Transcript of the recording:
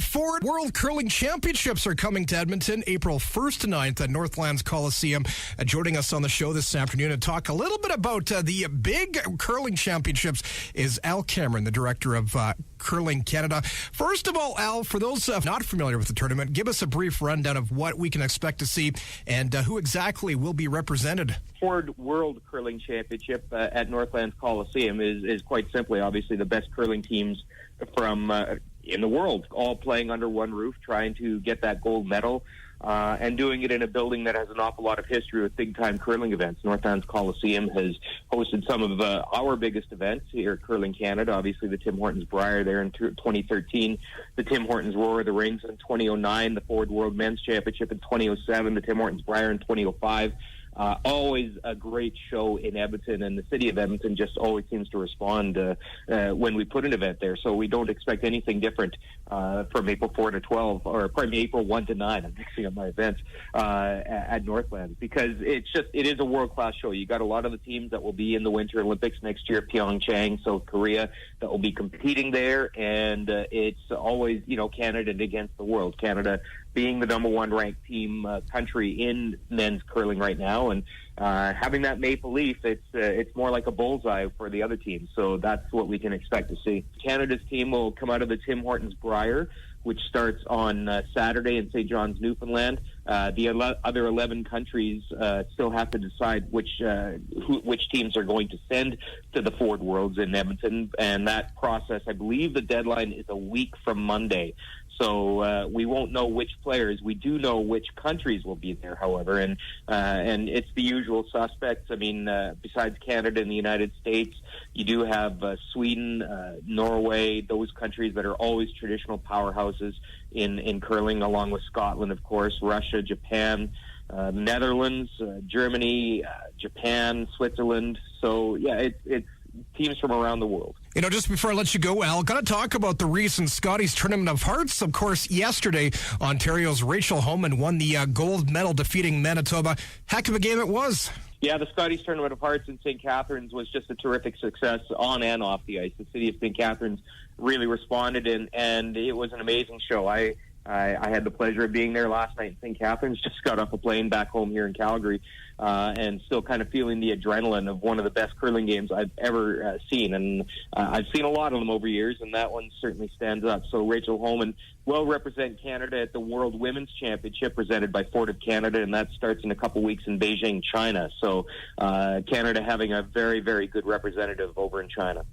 Ford World Curling Championships are coming to Edmonton April 1st to 9th at Northlands Coliseum. Joining us on the show this afternoon to talk a little bit about the big curling championships is Al Cameron, the director of Curling Canada. First of all, Al, for those not familiar with the tournament, give us a brief rundown of what we can expect to see and who exactly will be represented. Ford World Curling Championship at Northlands Coliseum is quite simply, obviously, the best curling teams from in the world, all playing under one roof, trying to get that gold medal, and doing it in a building that has an awful lot of history with big-time curling events. Northlands Coliseum has hosted some of our biggest events here at Curling Canada. Obviously, the Tim Hortons Brier there in 2013, the Tim Hortons Roar of the Rings in 2009, the Ford World Men's Championship in 2007, the Tim Hortons Brier in 2005. Always a great show in Edmonton, and the city of Edmonton just always seems to respond when we put an event there. So we don't expect anything different from April 4 to 12, or pardon me, April 1 to 9. I'm mixing up my events at Northlands, because it is a world-class show. You got a lot of the teams that will be in the Winter Olympics next year, Pyeongchang, South Korea, that will be competing there, and it's always, Canada against the world. Canada being the number one ranked team country in men's curling right now, and having that maple leaf, it's more like a bullseye for the other teams. So that's what we can expect to see. Canada's team will come out of the Tim Hortons Brier, which starts on Saturday in St. John's, Newfoundland. The other 11 countries still have to decide which teams are going to send to the Ford Worlds in Edmonton, and that process, I believe the deadline is a week from Monday. So we won't know which players. We do know which countries will be there, however, and it's the usual suspects. I mean, besides Canada and the United States, you do have Sweden, Norway, those countries that are always traditional powerhouses in curling, along with Scotland, of course, Russia, Japan, Netherlands, Germany, Japan, Switzerland. So, yeah, it's teams from around the world. Just before I let you go, Al, got to talk about the recent Scotties Tournament of Hearts. Of course, yesterday, Ontario's Rachel Homan won the gold medal, defeating Manitoba. Heck of a game it was. Yeah, the Scotties Tournament of Hearts in St. Catharines was just a terrific success on and off the ice. The city of St. Catharines really responded, and it was an amazing show. I had the pleasure of being there last night in St. Catharines, just got off a plane back home here in Calgary, and still kind of feeling the adrenaline of one of the best curling games I've ever seen. And I've seen a lot of them over years, and that one certainly stands up. So Rachel Homan will represent Canada at the World Women's Championship presented by Ford of Canada, and that starts in a couple weeks in Beijing, China. So Canada having a very, very good representative over in China.